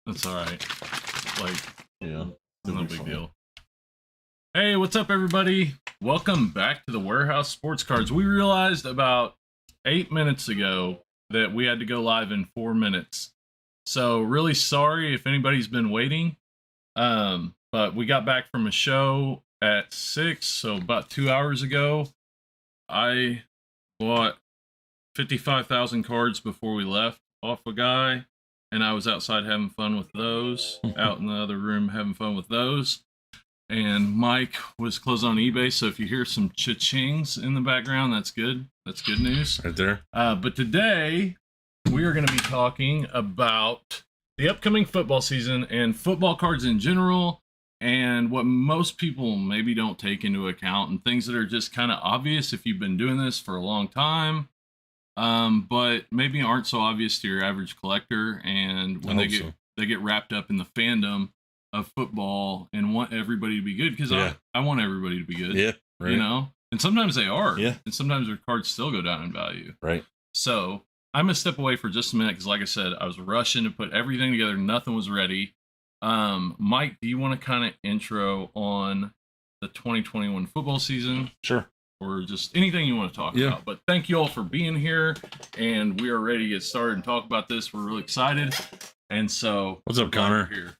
That's all right. Like, Yeah, no big deal. Hey, what's up, everybody? Welcome back to the Warehouse Sports Cards. We realized about 8 minutes ago that we had to go live in 4 minutes. So, really sorry if anybody's been waiting. But we got back from a show at 6, so about 2 hours ago. I bought 55,000 cards before we left off a guy, and I was outside having fun with those, out in the other room having fun with those. And Mike was closed on eBay, so if you hear some cha-chings in the background, that's good. That's good news. Right there. But today, we are going to be talking about the upcoming football season and football cards in general, and what most people maybe don't take into account, and things that are just kind of obvious if you've been doing this for a long time, but maybe aren't so obvious to your average collector. And when they get wrapped up in the fandom of football and want everybody to be good, because I want everybody to be good. Yeah, right. You know, and sometimes they are. Yeah, and sometimes their cards still go down in value. Right. So I'm gonna step away for just a minute because, like I said, I was rushing to put everything together. Nothing was ready. Mike, do you want to kind of intro on the 2021 football season? Sure. Or just anything you want to talk about. But thank you all for being here, and we are ready to get started and talk about this. We're really excited. And so, what's up, Connor? Here.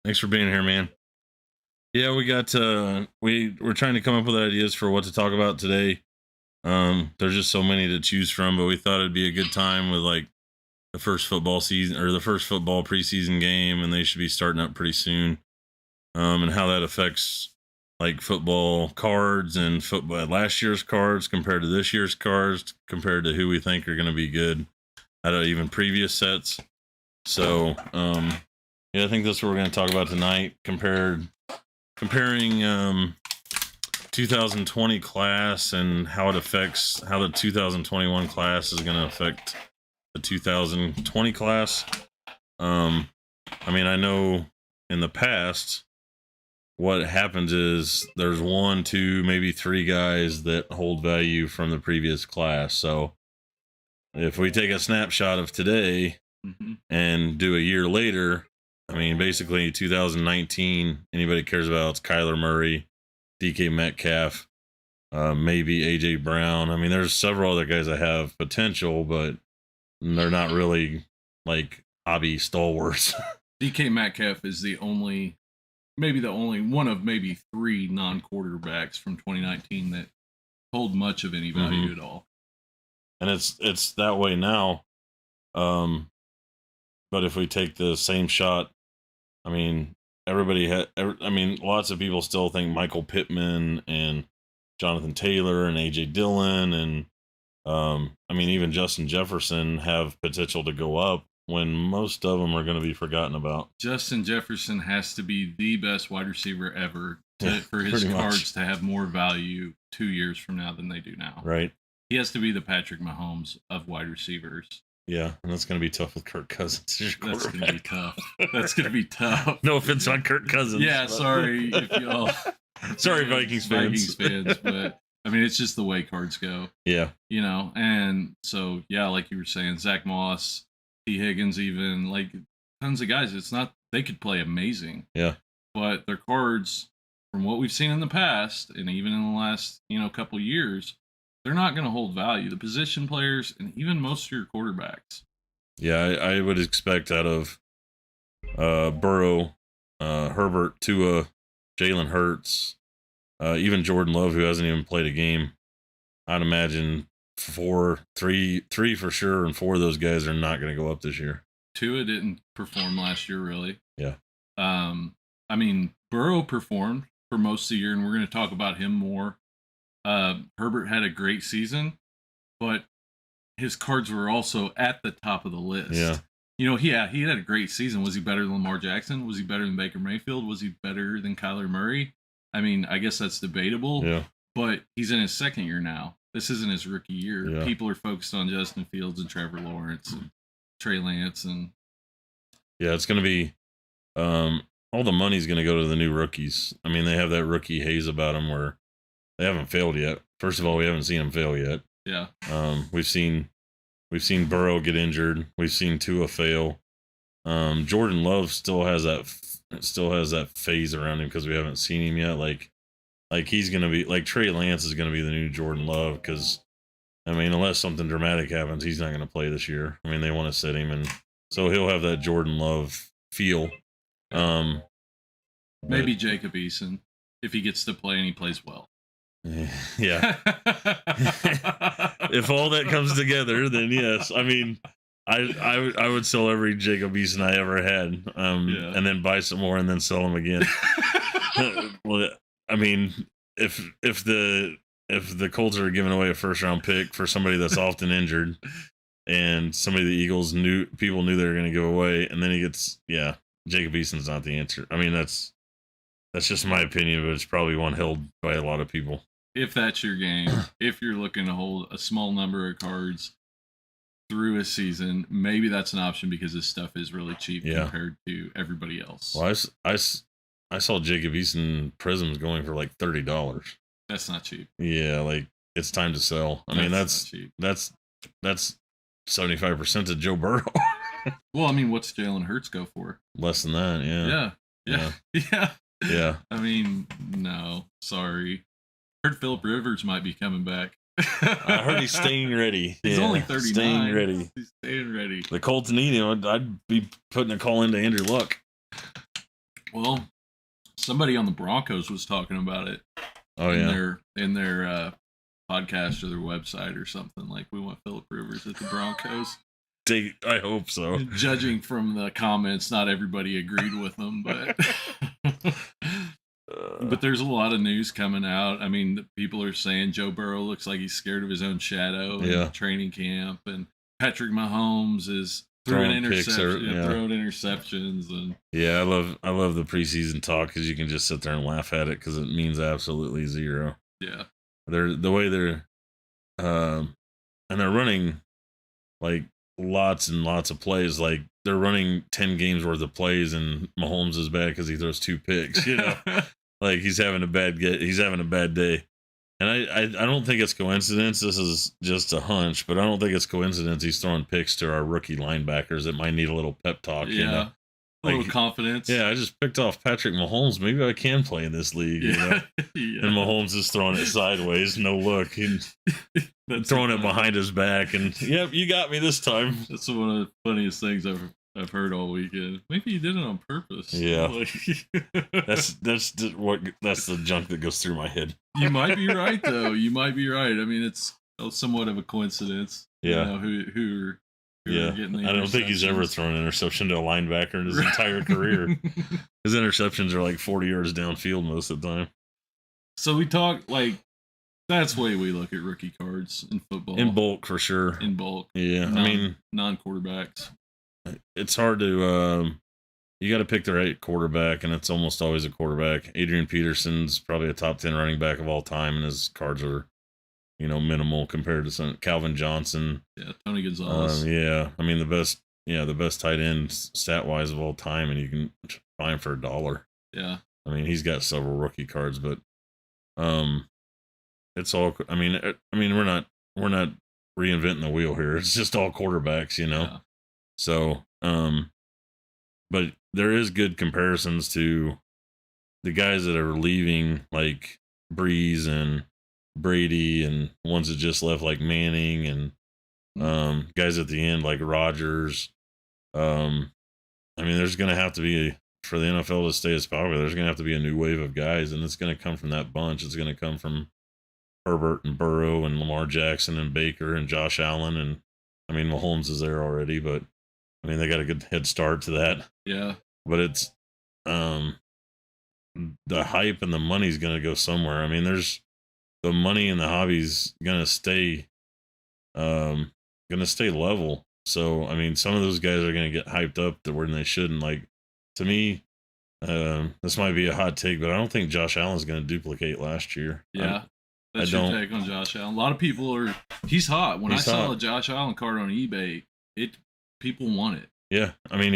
Thanks for being here, man. Yeah, we got we're trying to come up with ideas for what to talk about today. There's just so many to choose from, but we thought it'd be a good time with like the first football season or the first football preseason game, and they should be starting up pretty soon. And how that affects like football cards and football last year's cards compared to this year's cards, compared to who we think are going to be good out of even previous sets. So, yeah, I think that's what we're going to talk about tonight. Comparing 2020 class and how it affects how the 2021 class is going to affect the 2020 class. I mean, I know in the past, what happens is there's 1, 2, maybe 3 guys that hold value from the previous class. So if we take a snapshot of today and do a year later, I mean, basically 2019, anybody cares about is Kyler Murray, DK Metcalf, maybe AJ Brown. I mean, there's several other guys that have potential, but they're not really like hobby stalwarts. DK Metcalf is maybe the only one of maybe 3 non-quarterbacks from 2019 that hold much of any value at all. And it's that way now. But if we take the same shot, I mean, lots of people still think Michael Pittman and Jonathan Taylor and AJ Dillon and I mean, even Justin Jefferson have potential to go up when most of them are going to be forgotten about. Justin Jefferson has to be the best wide receiver ever for his cards to have more value 2 years from now than they do now. Right. He has to be the Patrick Mahomes of wide receivers. Yeah, and that's going to be tough with Kirk Cousins. That's going to be tough. That's going to be tough. No offense on Kirk Cousins. Yeah, sorry if y'all... Sorry, Vikings fans. But I mean, it's just the way cards go. Yeah. You know, and so, yeah, like you were saying, Zach Moss, T. Higgins, even, like, tons of guys. It's not, they could play amazing. Yeah. But their cards, from what we've seen in the past, and even in the last, couple years, they're not going to hold value. The position players, and even most of your quarterbacks. Yeah, I would expect out of Burrow, Herbert, Tua, Jalen Hurts, even Jordan Love, who hasn't even played a game. I'd imagine three for sure, and 4 of those guys are not going to go up this year. Tua didn't perform last year, really. Yeah. I mean, Burrow performed for most of the year, and we're going to talk about him more. Herbert had a great season, but his cards were also at the top of the list. Yeah. He had a great season. Was he better than Lamar Jackson? Was he better than Baker Mayfield? Was he better than Kyler Murray? I mean, I guess that's debatable. Yeah. But he's in his second year now. This isn't his rookie year. Yeah. People are focused on Justin Fields and Trevor Lawrence and Trey Lance and. Yeah, it's going to be. All the money's going to go to the new rookies. I mean, they have that rookie haze about them where they haven't failed yet. First of all, we haven't seen them fail yet. Yeah. We've seen Burrow get injured. We've seen Tua fail. Jordan Love still has that phase around him because we haven't seen him yet. Like he's gonna be like Trey Lance is gonna be the new Jordan Love because I mean unless something dramatic happens, he's not gonna play this year. I mean they want to sit him, and so he'll have that Jordan Love feel. Maybe Jacob Eason if he gets to play and he plays well. Yeah. If all that comes together, then yes. I mean, I would sell every Jacob Eason I ever had, and then buy some more and then sell them again. Well, I mean, if the Colts are giving away a first round pick for somebody that's often injured, and somebody the Eagles people knew they were going to give away, and then he gets Jacob Eason's not the answer. I mean, that's just my opinion, but it's probably one held by a lot of people. If that's your game, if you're looking to hold a small number of cards through a season, maybe that's an option because this stuff is really cheap compared to everybody else. Well, I saw Jacob Eason Prisms going for like $30. That's not cheap. Yeah, like it's time to sell. I mean, that's cheap. That's 75% of Joe Burrow. Well, I mean, what's Jalen Hurts go for? Less than that, yeah. I mean, no, sorry. I heard Phillip Rivers might be coming back. I heard he's staying ready. He's only 39. Staying ready. He's staying ready. The Colts need him. I'd be putting a call into Andrew Luck. Well, somebody on the Broncos was talking about it. Oh, in their podcast or their website or something. Like, we want Phillip Rivers at the Broncos. I hope so. Judging from the comments, not everybody agreed with them, but but there's a lot of news coming out. I mean, people are saying Joe Burrow looks like he's scared of his own shadow in training camp, and Patrick Mahomes is throwing interceptions, and I love the preseason talk because you can just sit there and laugh at it because it means absolutely zero. Yeah, they're and they're running like lots and lots of plays. Like they're running 10 games worth of plays, and Mahomes is bad because he throws 2 picks. You know, like he's having a bad day. And I don't think it's coincidence. This is just a hunch, but I don't think it's coincidence he's throwing picks to our rookie linebackers that might need a little pep talk. Yeah, you know? A little confidence. Yeah, I just picked off Patrick Mahomes. Maybe I can play in this league. You know? And Mahomes is throwing it sideways, no look. He's throwing it behind his back, and yep, you got me this time. That's one of the funniest things I've heard all weekend. Maybe he did it on purpose. Yeah, that's the junk that goes through my head. You might be right, though. You might be right. I mean, it's somewhat of a coincidence. Yeah. Who I don't think he's ever thrown an interception to a linebacker in his entire career. His interceptions are like 40 yards downfield most of the time. So we talk like that's the way we look at rookie cards in football. In bulk, for sure. In bulk. Yeah, I mean non-quarterbacks. It's hard to you got to pick the right quarterback, and it's almost always a quarterback. Adrian Peterson's probably a top 10 running back of all time, and his cards are, minimal compared to some Calvin Johnson. Yeah, Tony Gonzalez. I mean the best tight end stat wise of all time, and you can buy him for $1. Yeah, I mean he's got several rookie cards, but it's all. I mean we're not reinventing the wheel here. It's just all quarterbacks, Yeah. So, but there is good comparisons to the guys that are leaving, like Breeze and Brady, and ones that just left, like Manning, and guys at the end like Rodgers. I mean, there's going to have to be, for the NFL to stay as popular, there's going to have to be a new wave of guys, and it's going to come from that bunch. It's going to come from Herbert and Burrow and Lamar Jackson and Baker and Josh Allen, and I mean Mahomes is there already, but I mean they got a good head start to that. Yeah, but it's the hype and the money's going to go somewhere. I mean, there's the money and the hobby's going to stay level. So I mean, some of those guys are going to get hyped up to where they shouldn't. Like, to me, this might be a hot take, but I don't think Josh Allen's going to duplicate last year. Yeah. That's your take on Josh Allen. A lot of people he's hot. When I saw a Josh Allen card on eBay, people want it. Yeah. I mean,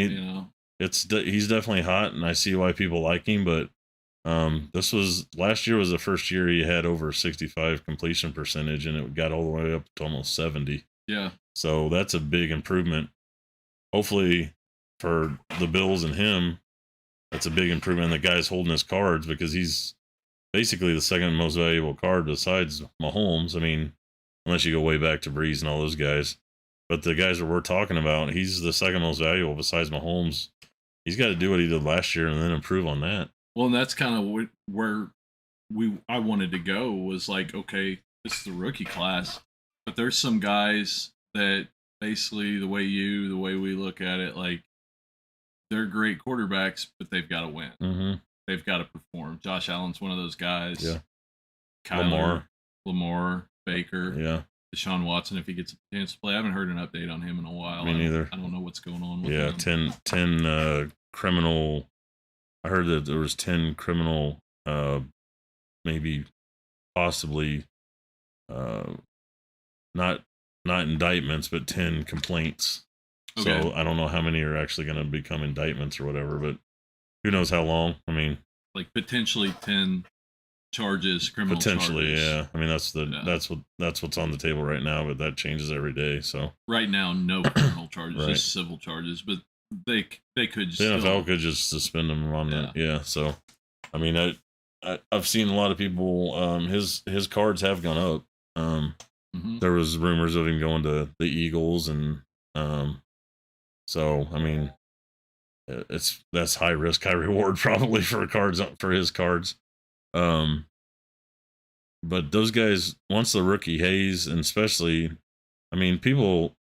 he's definitely hot, and I see why people like him, but last year was the first year he had over 65 completion percentage, and it got all the way up to almost 70. Yeah. So that's a big improvement. Hopefully for the Bills and him, that's a big improvement. The guy's holding his cards because he's basically the second most valuable card besides Mahomes. I mean, unless you go way back to Breeze and all those guys. But the guys that we're talking about, he's the second most valuable besides Mahomes. He's got to do what he did last year and then improve on that. Well, and that's kind of where I wanted to go was like, okay, this is the rookie class, but there's some guys that basically the way we look at it, like they're great quarterbacks, but they've got to win. Mm-hmm. They've got to perform. Josh Allen's one of those guys. Yeah. Kyler, Lamar, Baker. Yeah. Deshaun Watson, if he gets a chance to play. I haven't heard an update on him in a while. Me neither. I don't know what's going on with him. 10 criminal. I heard that there was 10 criminal, maybe possibly, not indictments, but 10 complaints. Okay. So I don't know how many are actually going to become indictments or whatever, but who knows how long? I mean, like potentially 10 charges, criminal potentially, charges. Yeah. I mean, that's what's on the table right now, but that changes every day. So right now, no criminal charges, right. Just civil charges, but they could. The NFL could just suspend them on that. Yeah. So, I mean, I've seen a lot of people. His cards have gone up. There was rumors of him going to the Eagles, and so I mean, that's high risk, high reward probably for his cards. But those guys, once the rookie Hayes, and especially, I mean, Patrick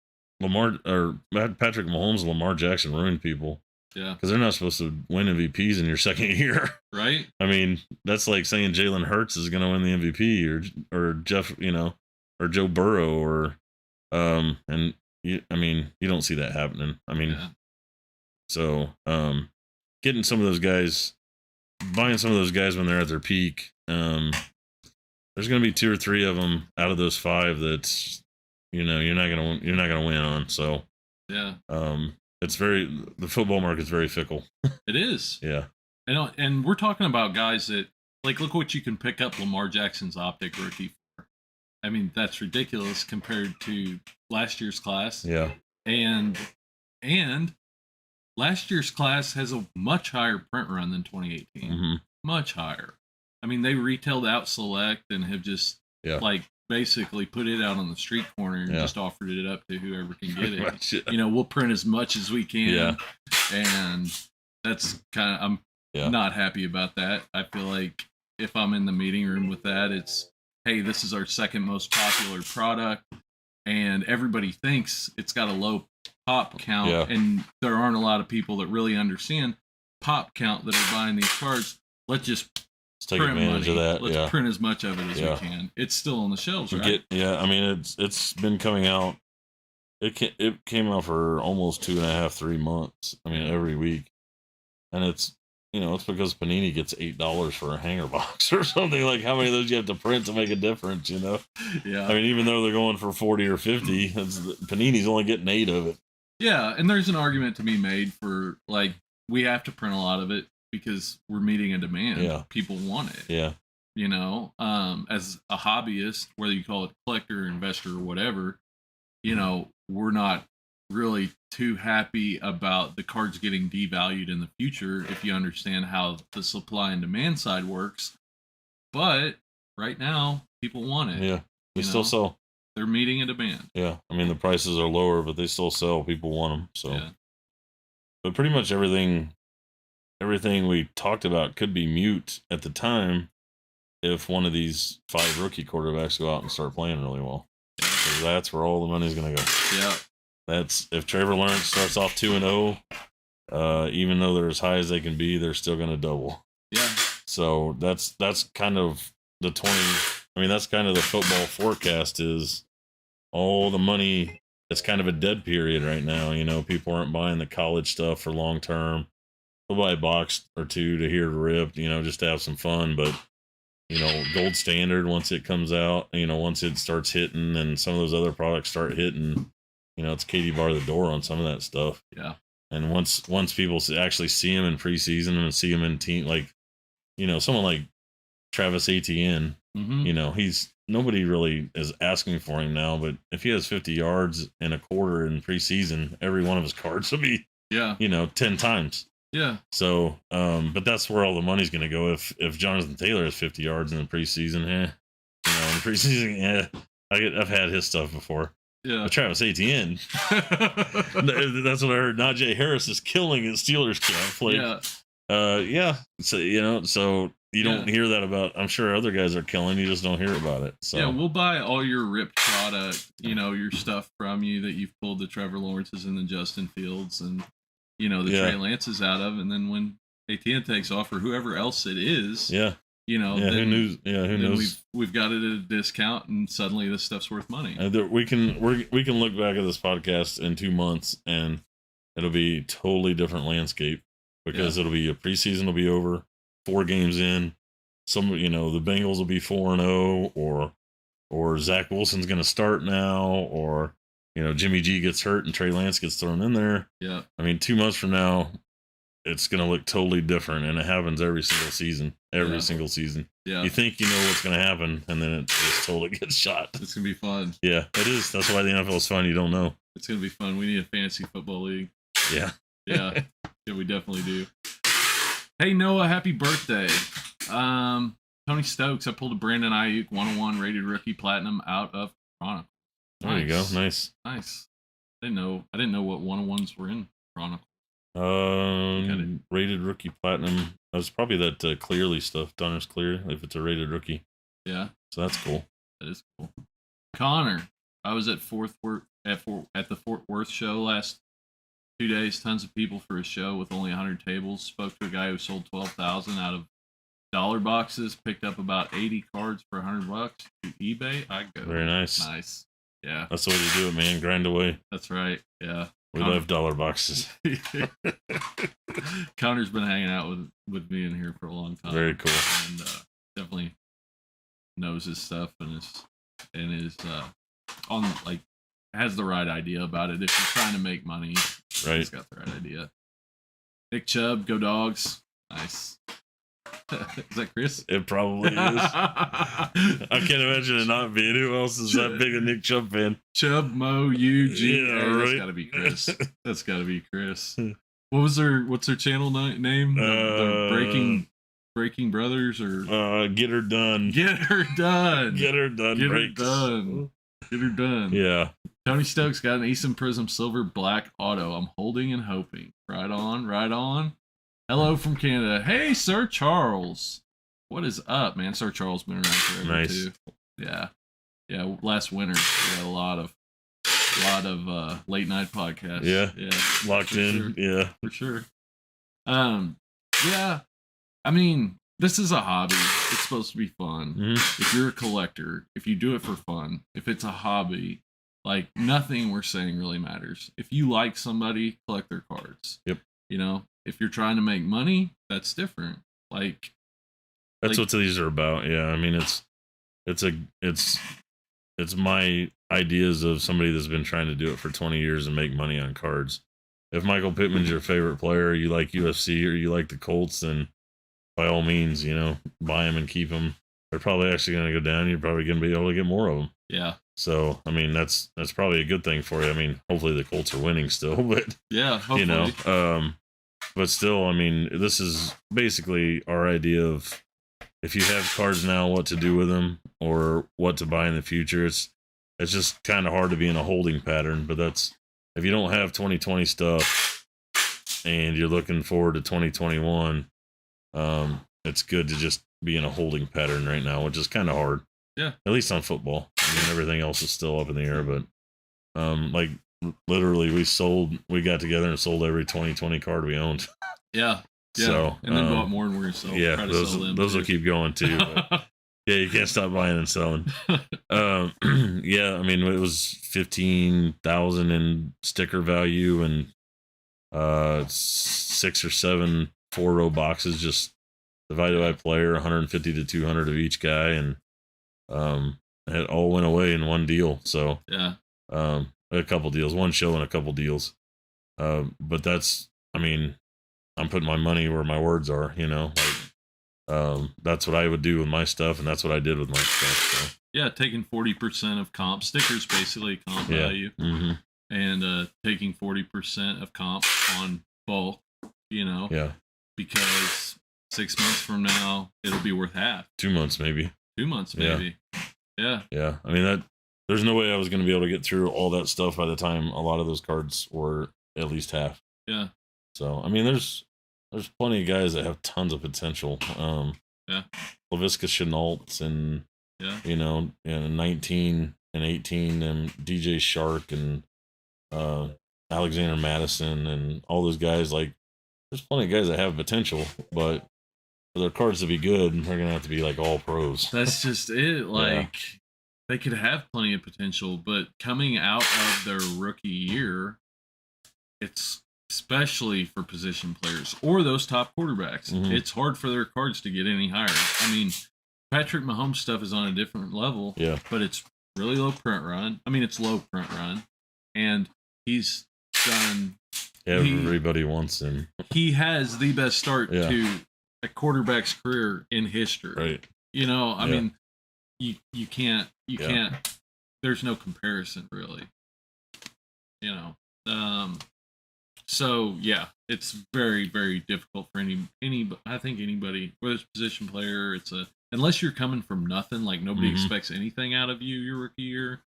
Mahomes and Lamar Jackson ruined people. Yeah. Because they're not supposed to win MVPs in your second year. Right. I mean, that's like saying Jalen Hurts is going to win the MVP or Jeff, or Joe Burrow or, and you don't see that happening. I mean, so, getting some of those guys, buying some of those guys when they're at their peak, there's going to be 2 or 3 of them out of those 5 that's, you're not going to win on. So, yeah. The football market's very fickle. It is. Yeah. And we're talking about guys that, like, look what you can pick up Lamar Jackson's optic rookie for. I mean, that's ridiculous compared to last year's class. Yeah. And last year's class has a much higher print run than 2018. Mm-hmm. Much higher. I mean, they retailed out Select and have just like basically put it out on the street corner and just offered it up to whoever can get it. Much, we'll print as much as we can. Yeah. And that's kind of, I'm not happy about that. I feel like if I'm in the meeting room with that, it's, hey, this is our second most popular product. And everybody thinks it's got a low pop count. Yeah. And there aren't a lot of people that really understand pop count that are buying these cards. Let's take advantage of that. Let's print as much of it as we can. It's still on the shelves, right? I mean, it's been coming out. It came out for almost 2.5, 3 months. I mean, every week, and it's it's because Panini gets $8 for a hanger box or something. Like, how many of those you have to print to make a difference? Yeah. I mean, even though they're going for 40 or 50, Panini's only getting 8 of it. Yeah, and there's an argument to be made for, like, we have to print a lot of it because we're meeting a demand. Yeah. People want it. Yeah. As a hobbyist, whether you call it collector, investor, or whatever, we're not really too happy about the cards getting devalued in the future if you understand how the supply and demand side works. But right now, people want it. Yeah. They still sell. They're meeting a demand. Yeah. I mean, the prices are lower, but they still sell. People want them. So, but pretty much everything we talked about could be mute at the time if one of these 5 rookie quarterbacks go out and start playing really well. Because that's where all the money's going to go. Yeah. That's if Trevor Lawrence starts off 2-0, even though they're as high as they can be, they're still going to double. Yeah. So that's kind of the 20. I mean, that's kind of the football forecast is all the money. It's kind of a dead period right now. People aren't buying the college stuff for long term. They'll buy a box or 2 to hear it ripped, just to have some fun. But, Gold Standard, once it comes out, once it starts hitting and some of those other products start hitting, it's Katie bar the door on some of that stuff. Yeah. And once people actually see him in preseason and see him in team, like, someone like Travis Etienne, nobody really is asking for him now, but if he has 50 yards and a quarter in preseason, every one of his cards will be Yeah. 10 times. Yeah. So, but that's where all the money's going to go. If Jonathan Taylor has 50 yards in the preseason, in the preseason, I've had his stuff before. Yeah. But Travis Etienne, that's what I heard. Najee Harris is killing his Steelers camp. So, so you don't hear that about, I'm sure other guys are killing, you just don't hear about it. So yeah, we'll buy all your ripped product, your stuff from you that you've pulled the Trevor Lawrences and the Justin Fields and the Trey Lances out of, and then when Etienne takes off or whoever else it is, who knows? We've got it at a discount, and suddenly this stuff's worth money. We can look back at this podcast in 2 months, and it'll be a totally different landscape because it'll be a preseason will be over, 4 games in. Some the Bengals will be 4-0, or Zach Wilson's going to start now, or Jimmy G gets hurt and Trey Lance gets thrown in there. Yeah, I mean 2 months from now, it's going to look totally different, and it happens every single season. Yeah. You think you know what's going to happen, and then it just totally gets shot. It's going to be fun. Yeah, it is. That's why the NFL is fun. You don't know. It's going to be fun. We need a fantasy football league. Yeah. Yeah, we definitely do. Hey, Noah, happy birthday. Tony Stokes, I pulled a Brandon Ayuk 101 rated rookie platinum out of Chronicle. There you go. Nice. I didn't know what 101s were in Chronicle. Rated rookie platinum. That was probably that Clearly stuff, Donner's Clear, if it's a rated rookie. Yeah. So that's cool. That is cool. Connor, I was at the Fort Worth show last 2 days. Tons of people for a show with only 100 tables. Spoke to a guy who sold 12,000 out of dollar boxes. Picked up about 80 cards for $100 to eBay. I go. Very nice. Nice. Yeah. That's the way to do it, man. Grind away. That's right. Yeah. We love dollar boxes. Connor's been hanging out with me in here for a long time. Very cool. And definitely knows his stuff and is on has the right idea about it. If you're trying to make money, right. He's got the right idea. Nick Chubb, go Dogs. Nice. Is that Chris? It probably is. I can't imagine it not being. Who else is that big a Nick Chubb fan? Chubb, Mo, you, G. Yeah, right? That's got to be Chris. That's got to be Chris. What's their channel name? The Breaking Brothers or Get Her Done. Get Her Done. Get Her Done. Get breaks. Her Done. Get Her Done. Yeah. Tony Stokes got an Easton Prism Silver Black Auto. I'm holding and hoping. Right on, right on. Hello from Canada. Hey, Sir Charles. What is up, man? Sir Charles been around forever too. Yeah. Yeah, last winter we had a lot of late night podcasts. Yeah. Yeah. Locked in. Sure. Yeah. For sure. Yeah. I mean, this is a hobby. It's supposed to be fun. Mm-hmm. If you're a collector, if you do it for fun, if it's a hobby, nothing we're saying really matters. If you like somebody, collect their cards. Yep. If you're trying to make money, that's different. That's what these are about. Yeah. I mean, it's my ideas of somebody that's been trying to do it for 20 years and make money on cards. If Michael Pittman's your favorite player, you like UFC or you like the Colts, then by all means, buy them and keep them. They're probably actually going to go down. You're probably going to be able to get more of them. Yeah. So, I mean, that's probably a good thing for you. I mean, hopefully the Colts are winning still, but yeah, hopefully. But still, I mean, this is basically our idea of if you have cards now, what to do with them or what to buy in the future. It's just kind of hard to be in a holding pattern, but that's if you don't have 2020 stuff and you're looking forward to 2021, it's good to just be in a holding pattern right now, which is kind of hard. Yeah. At least on football. I mean, everything else is still up in the air, but literally we got together and sold every 2020 card we owned. Yeah. Yeah. So, and then bought more and we're going to sell. Yeah, those will keep going too. But yeah, you can't stop buying and selling. Yeah, I mean, it was 15,000 in sticker value and 6 or 7 4-row boxes just divided by player, 150 to 200 of each guy, and it all went away in one deal. So yeah, a couple deals, one show and a couple deals. But that's, I mean, I'm putting my money where my words are, that's what I would do with my stuff, and that's what I did with my stuff. So. Yeah, taking 40% of comp stickers, basically comp value. Mm-hmm. and taking 40% of comp on bulk, Yeah. because 6 months from now it'll be worth half. 2 months maybe. 2 months maybe. Yeah. Yeah. I mean there's no way I was going to be able to get through all that stuff by the time a lot of those cards were at least half. Yeah. So I mean there's plenty of guys that have tons of potential. Yeah. LaVisca Chenault and Yeah. 19 and 18 and DJ Shark and Alexander Madison and all those guys. Like, there's plenty of guys that have potential, but for their cards to be good, they're gonna have to be like all pros. That's just it. Like, they could have plenty of potential, but coming out of their rookie year, it's especially for position players or those top quarterbacks. It's hard for their cards to get any higher. I mean, Patrick Mahomes stuff is on a different level, but it's really low print run. I mean, it's low print run, and he's done. Everybody wants him. He has the best start to a quarterback's career in history. Right. I mean, you can't. There's no comparison, really. So yeah, it's very, very difficult for any. I think anybody, whether it's a position player, unless you're coming from nothing, like nobody expects anything out of you your rookie year,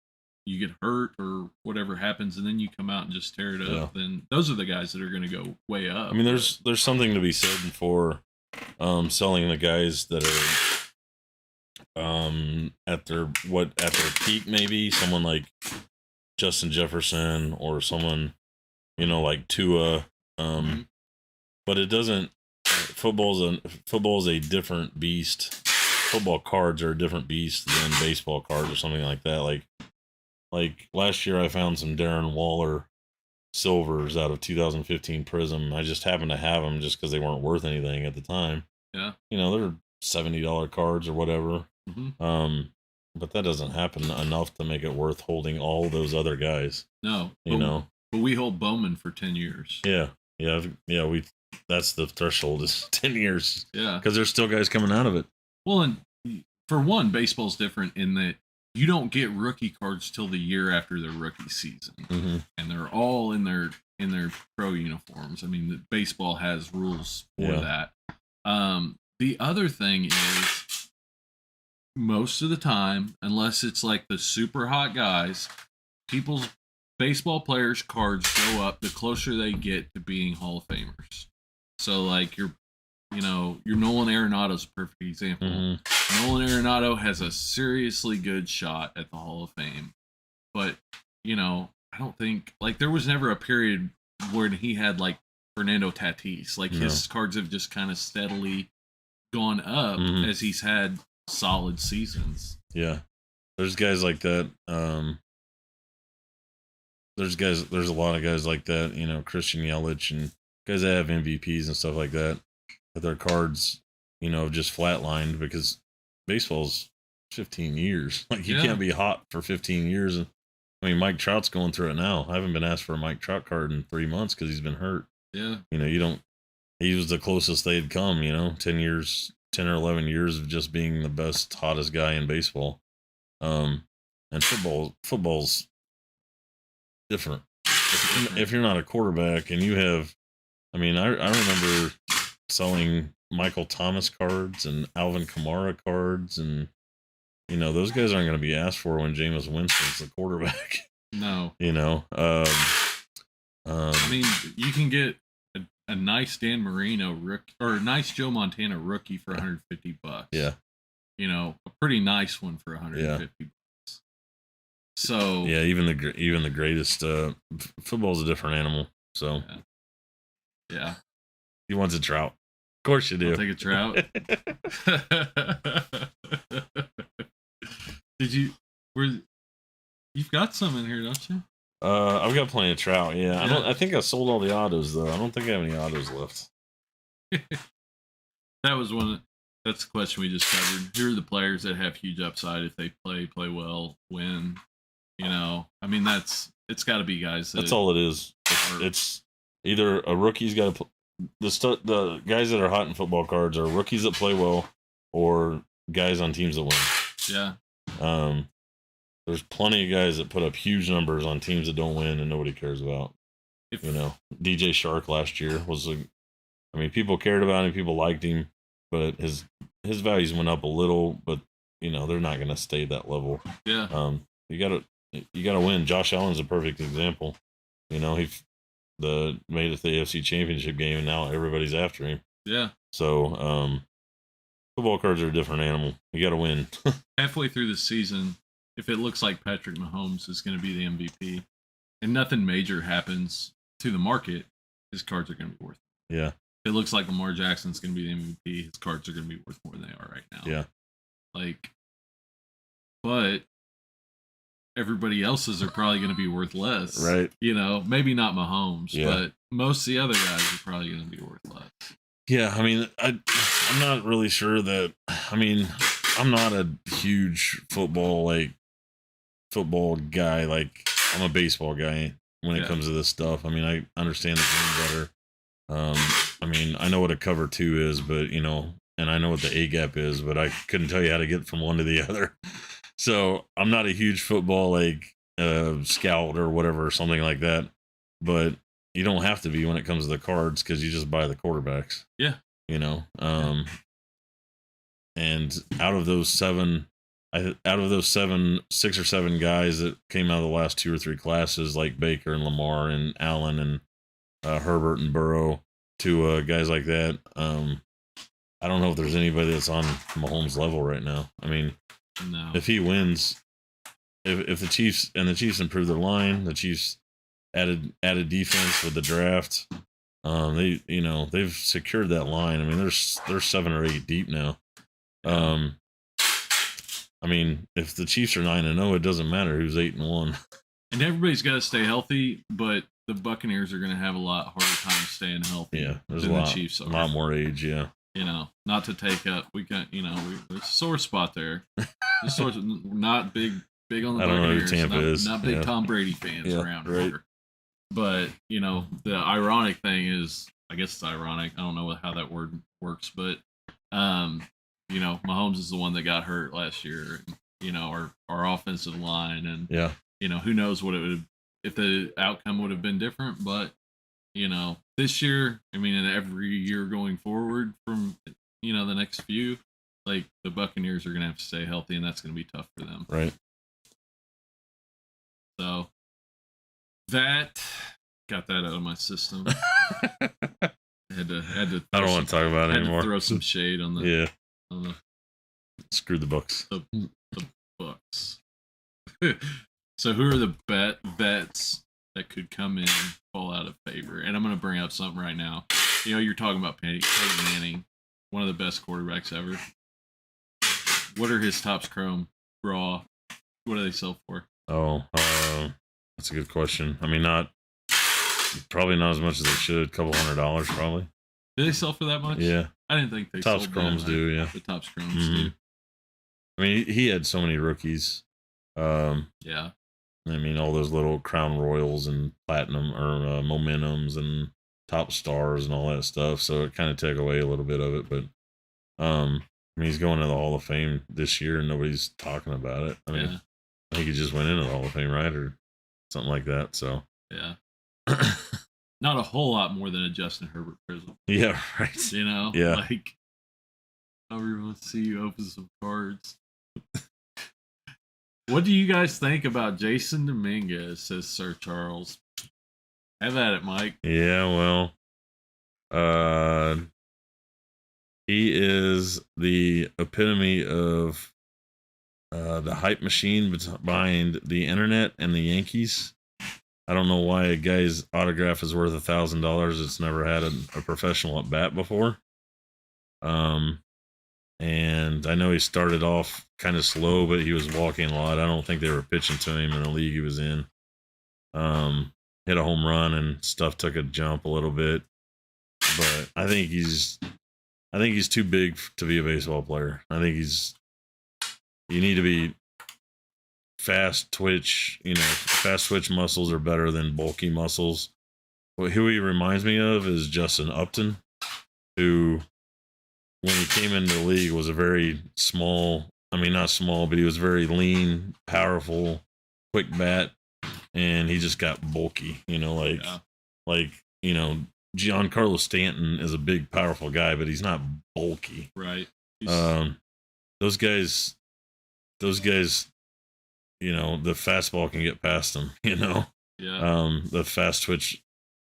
you get hurt or whatever happens, and then you come out and just tear it up. Then those are the guys that are going to go way up. I mean, there's something to be said for selling the guys that are at their peak, maybe someone like Justin Jefferson or someone like Tua, but it doesn't. Football's a different beast. Football cards are a different beast than baseball cards or something like that. Like last year, I found some Darren Waller silvers out of 2015 Prism. I just happened to have them just because they weren't worth anything at the time. Yeah, they're $70 cards or whatever. But that doesn't happen enough to make it worth holding all those other guys. No, But we hold Bowman for 10 years. Yeah. That's the threshold is 10 years. Yeah. Because there's still guys coming out of it. Well, and for one, baseball's different in that you don't get rookie cards till the year after their rookie season. And they're all in their pro uniforms. I mean, baseball has rules for that. The other thing is, most of the time, unless it's like the super hot guys, people's baseball players' cards go up the closer they get to being Hall of Famers. So, like, your Nolan Arenado's a perfect example. Nolan Arenado has a seriously good shot at the Hall of Fame. But, I don't think, like, there was never a period where he had, like, Fernando Tatis. Like, his cards have just kind of steadily gone up as he's had solid seasons. Yeah. There's guys like that. There's a lot of guys like that, Christian Yelich and guys that have MVPs and stuff like that, that their cards, just flatlined because baseball's 15 years. Like, you can't be hot for 15 years. And I mean, Mike Trout's going through it now. I haven't been asked for a Mike Trout card in 3 months because he's been hurt. Yeah. He was the closest they'd come, 10 or 11 years of just being the best, hottest guy in baseball. And football's different. If you're not a quarterback and you have, I remember selling Michael Thomas cards and Alvin Kamara cards, and those guys aren't going to be asked for when Jameis Winston's the quarterback. No. I mean, you can get a nice Dan Marino rookie or a nice Joe Montana rookie for $150. Yeah. A pretty nice one for $150. So yeah, even the greatest football's a different animal. So yeah. He wants a Trout. Of course you do. I'll take a Trout. You've got some in here, don't you? I've got plenty of Trout. Yeah. I think I sold all the autos though. I don't think I have any autos left. That's the question we just covered. Who are the players that have huge upside if they play well, win? It's got to be guys. That's all it is. It's either a rookie's got to the guys that are hot in football cards are rookies that play well, or guys on teams that win. Yeah. there's plenty of guys that put up huge numbers on teams that don't win and nobody cares about. You know, DJ Shark last year was I mean, people cared about him, people liked him, but his values went up a little, but you know, they're not going to stay that level. Yeah. You gotta win. Josh Allen's a perfect example. You know, he made it to the AFC Championship game, and now everybody's after him. Yeah. So, football cards are a different animal. You got to win. Halfway through the season, if it looks like Patrick Mahomes is going to be the MVP, and nothing major happens to the market, his cards are going to be worth it. Yeah. If it looks like Lamar Jackson's going to be the MVP, his cards are going to be worth more than they are right now. Yeah. Like, but everybody else's are probably going to be worth less. Right. You know, maybe not Mahomes, Yeah. but most of the other guys are probably going to be worth less. Yeah, I mean, I'm not really sure that. I mean, I'm not a huge football guy. Like, I'm a baseball guy when it comes to this stuff. I mean, I understand the game better. I mean, I know what a cover 2 is, but you know, and I know what the A gap is, but I couldn't tell you how to get from one to the other. So I'm not a huge football scout or whatever, or something like that. But you don't have to be when it comes to the cards because you just buy the quarterbacks. Yeah. You know, and out of those 6 or 7 guys that came out of the last 2 or 3 classes, like Baker and Lamar and Allen and Herbert and Burrow, to guys like that, I don't know if there's anybody that's on Mahomes' level right now. I mean, no. If he wins, if the Chiefs improve their line, the Chiefs added defense with the draft. They've secured that line. I mean, they're 7 or 8 deep now. I mean, if the Chiefs are 9-0, it doesn't matter who's 8-1. And everybody's got to stay healthy, but the Buccaneers are going to have a lot harder time staying healthy. Yeah, there's than the Chiefs are. A lot more age. Yeah. You know, not to take up. We got, there's a sore spot there. Not big on the Buccaneers. I don't know who Tampa is. Not big Tom Brady fans around here. But, the ironic thing is, I guess it's ironic. I don't know how that word works, but, Mahomes is the one that got hurt last year. Our offensive line, and who knows what it would, if the outcome would have been different. But this year, I mean, and every year going forward from the next few, like, the Buccaneers are going to have to stay healthy, and that's going to be tough for them. Right. So that got that out of my system. had to. I don't want to talk about it anymore. Throw some shade on the. Screw the Bucks. The Bucks. So who are the bets that could come in and fall out of favor? And I'm going to bring up something right now. You're talking about Peyton Manning, one of the best quarterbacks ever. What are his Topps Chrome raw? What do they sell for? Oh, that's a good question. I mean, probably not as much as they should. $200 probably. Do they sell for that much? Yeah. I didn't think they Topps sold Chromes do, yeah. The Topps Chromes do. I mean, he had so many rookies. Yeah. I mean, all those little Crown Royals and Platinum or Momentums and Top Stars and all that stuff. So it kind of took away a little bit of it. But I mean, he's going to the Hall of Fame this year and nobody's talking about it. I mean, I think he just went into the Hall of Fame, right? Or something like that. So, yeah. Not a whole lot more than a Justin Herbert prism. Yeah, right. Yeah. Like, I really want to see you open some cards. What do you guys think about Jason Dominguez, says Sir Charles? Have at it, Mike. Yeah, well, he is the epitome of the hype machine behind the internet and the Yankees. I don't know why a guy's autograph is worth $1,000. It's never had a professional at bat before. And I know he started off kind of slow, but he was walking a lot. I don't think they were pitching to him in the league he was in. Hit a home run and stuff took a jump a little bit, but I think he's too big to be a baseball player. I think you need to be fast twitch. Fast twitch muscles are better than bulky muscles. Who he reminds me of is Justin Upton, who, when he came into the league, was a very small, I mean, not small, but he was very lean, powerful, quick bat, and he just got bulky. Like Giancarlo Stanton is a big, powerful guy, but he's not bulky. Right. Those guys, the fastball can get past them. Yeah. The fast twitch.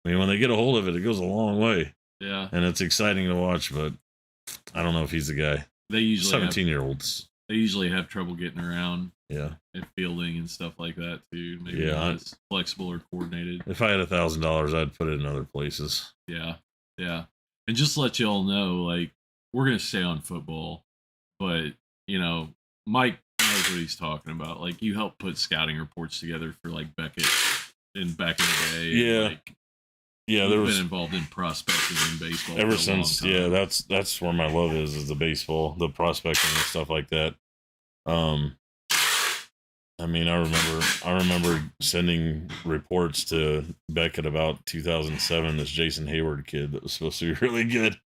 I mean, when they get a hold of it, it goes a long way. Yeah. And it's exciting to watch, but I don't know if he's the guy. They usually 17-year-olds. They usually have trouble getting around. Yeah. And fielding and stuff like that too. Maybe not as flexible or coordinated. If I had $1,000, I'd put it in other places. Yeah. Yeah. And just to let y'all know, like, we're gonna stay on football, but Mike knows what he's talking about. Like, you helped put scouting reports together for like Beckett back in the day. Yeah. There was been involved in prospecting in baseball ever since. Yeah, that's where my love is the baseball, the prospecting and stuff like that. I mean, I remember sending reports to Beckett about 2007. This Jason Hayward kid that was supposed to be really good,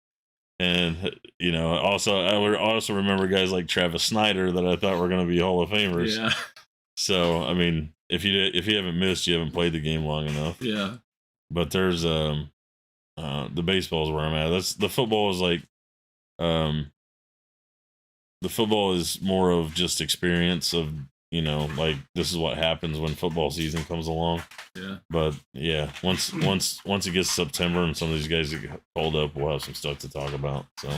and I also remember guys like Travis Snyder that I thought were going to be Hall of Famers. Yeah. So I mean, if you haven't missed, you haven't played the game long enough. Yeah. But there's the baseball is where I'm at. That's the football is like the football is more of just experience of like this is what happens when football season comes along. Yeah. But yeah, once it gets September and some of these guys get called up, we'll have some stuff to talk about. So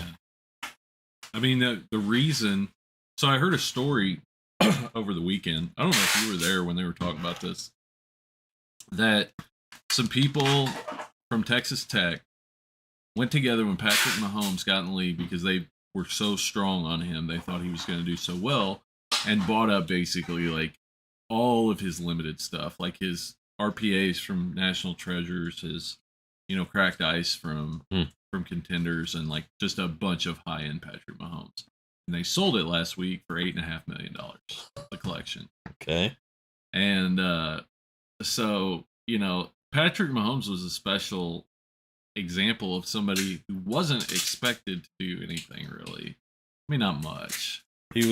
I mean the reason, so I heard a story over the weekend. I don't know if you were there when they were talking about this, that some people from Texas Tech went together when Patrick Mahomes got in the league because they were so strong on him. They thought he was going to do so well, and bought up basically like all of his limited stuff, like his RPAs from National Treasures, his cracked ice from Contenders, and like just a bunch of high end Patrick Mahomes. And they sold it last week for $8.5 million. The collection. Okay. And so Patrick Mahomes was a special example of somebody who wasn't expected to do anything really. I mean, not much. He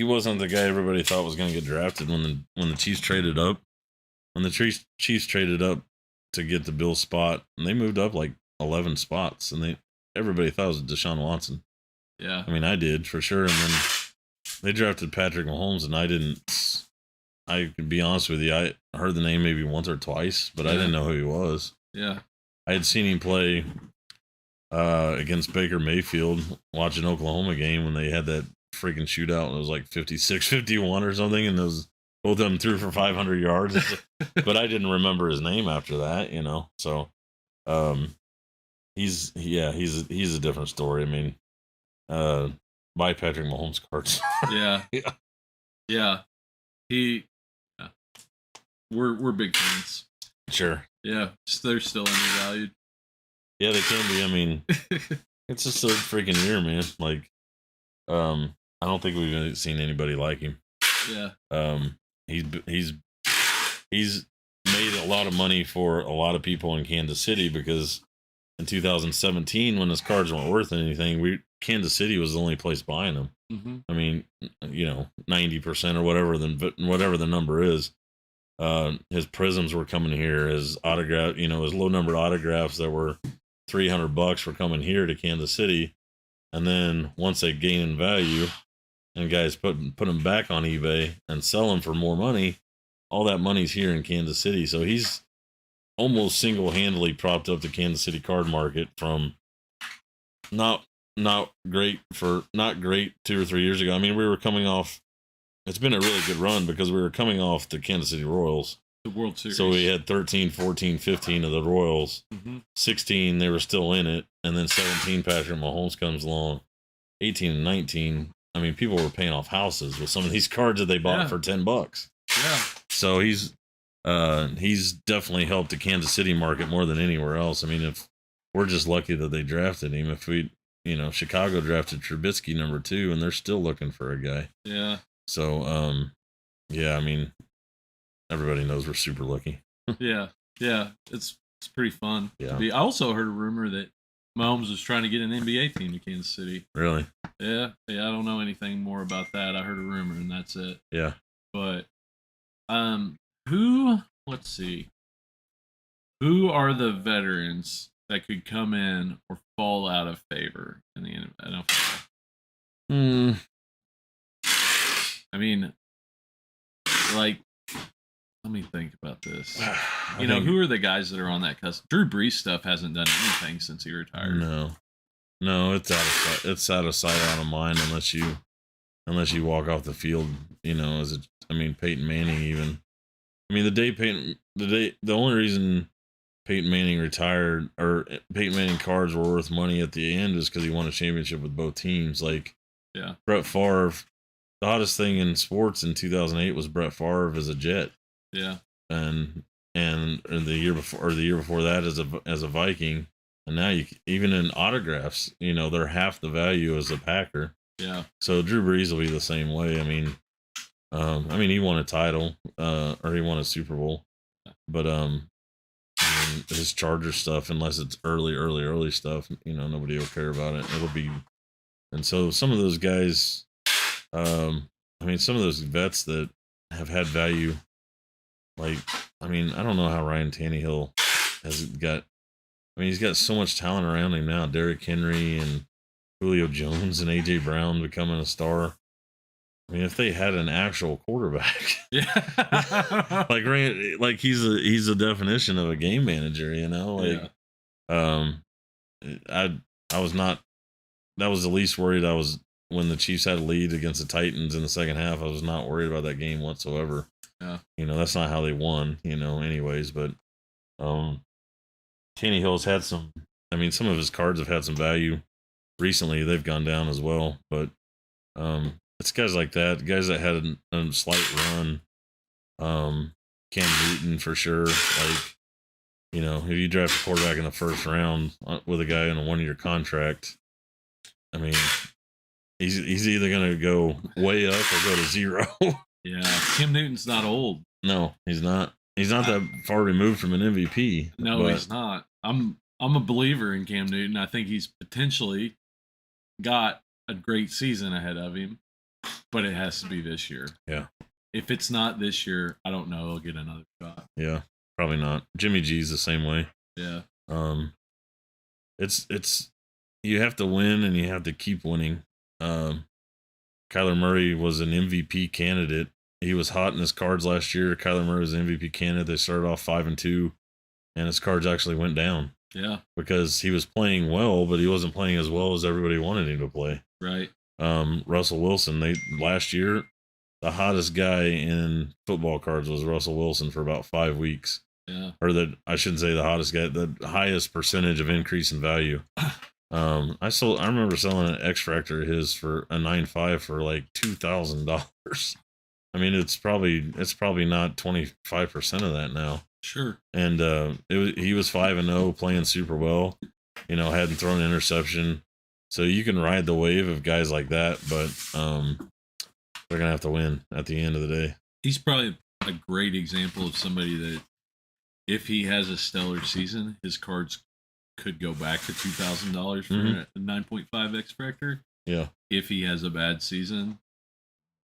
wasn't the guy everybody thought was going to get drafted when the Chiefs traded up. When the Chiefs traded up to get the Bills spot, and they moved up like 11 spots, and everybody thought it was Deshaun Watson. Yeah. I mean, I did for sure, and then they drafted Patrick Mahomes, and I didn't. I can be honest with you, I heard the name maybe once or twice, but I didn't know who he was. Yeah. I had seen him play against Baker Mayfield, watching Oklahoma game when they had that freaking shootout, and it was like 56-51 or something, and both of them threw for 500 yards. But I didn't remember his name after that, So he's a different story. I mean, buy Patrick Mahomes cards. Yeah. Yeah. We're big fans. Sure. Yeah, they're still undervalued. Yeah, they can be. I mean, it's just a freaking year, man. Like, I don't think we've seen anybody like him. Yeah. He's made a lot of money for a lot of people in Kansas City because in 2017, when his cards weren't worth anything, Kansas City was the only place buying them. Mm-hmm. I mean, 90% or whatever the number is. His prisms were coming here. His autograph, his low numbered autographs that were $300 were coming here to Kansas City, and then once they gain in value, and guys put them back on eBay and sell them for more money, all that money's here in Kansas City. So he's almost single-handedly propped up the Kansas City card market from not great 2 or 3 years ago. I mean, we were coming off. It's been a really good run because we were coming off the Kansas City Royals. The World Series. So we had 13, 14, 15 of the Royals. Mm-hmm. 16, they were still in it. And then 17, Patrick Mahomes comes along. 18 and 19, I mean, people were paying off houses with some of these cards that they bought for $10. Yeah. So he's definitely helped the Kansas City market more than anywhere else. I mean, if we're just lucky that they drafted him. If Chicago drafted Trubisky number 2, and they're still looking for a guy. Yeah. So, I mean, everybody knows we're super lucky. Yeah. It's pretty fun. Yeah. I also heard a rumor that Mahomes was trying to get an NBA team to Kansas City. Really? Yeah. I don't know anything more about that. I heard a rumor, and that's it. Yeah. But who? Let's see. Who are the veterans that could come in or fall out of favor in the NFL? I mean, like, let me think about this. Who are the guys that are on that cusp? Drew Brees stuff hasn't done anything since he retired. No, it's out of sight, out of mind unless you walk off the field. Peyton Manning even. The only reason Peyton Manning retired or Peyton Manning cards were worth money at the end is because he won a championship with both teams. Like, yeah, Brett Favre. The hottest thing in sports in 2008 was Brett Favre as a Jet. Yeah, and the year before that as a Viking, and now even in autographs, they're half the value as a Packer. Yeah. So Drew Brees will be the same way. He won a title, or he won a Super Bowl, but his Charger stuff, unless it's early stuff, nobody will care about it. It'll be, and so some of those guys, some of those vets that have had value. Like, I don't know how Ryan Tannehill has got. He's got so much talent around him now. Derrick Henry and Julio Jones and AJ Brown becoming a star. If they had an actual quarterback, yeah, like he's a definition of a game manager. I was not. That was the least worried I was when the Chiefs had a lead against the Titans in the second half. I was not worried about that game whatsoever. Yeah. That's not how they won, anyways, but Tannehill's had some of his cards have had some value recently. They've gone down as well, but it's guys like that, guys that had a slight run. Cam Newton for sure. Like, if you draft a quarterback in the first round with a guy in a 1-year contract, he's either going to go way up or go to zero. Yeah, Cam Newton's not old. No, he's not. He's not that far removed from an MVP. No, he's not. I'm a believer in Cam Newton. I think he's potentially got a great season ahead of him, but it has to be this year. Yeah. If it's not this year, I don't know. He'll get another shot. Yeah, probably not. Jimmy G's the same way. Yeah. It's you have to win and you have to keep winning. Kyler Murray was an MVP candidate. He was hot in his cards last year. Kyler Murray was an MVP candidate. They started off 5-2, and his cards actually went down. Yeah, because he was playing well, but he wasn't playing as well as everybody wanted him to play. Right. Russell Wilson. Last year, the hottest guy in football cards was Russell Wilson for about 5 weeks. Yeah. Or I shouldn't say the hottest guy, the highest percentage of increase in value. I remember selling an X Factor of his for a 9.5 for like $2,000. It's probably not 25% of that now. Sure. And he was 5-0, playing super well. Hadn't thrown an interception, so you can ride the wave of guys like that. But they're gonna have to win at the end of the day. He's probably a great example of somebody that, if he has a stellar season, his cards could go back to $2,000 for a 9.5 X Factor. Yeah. If he has a bad season,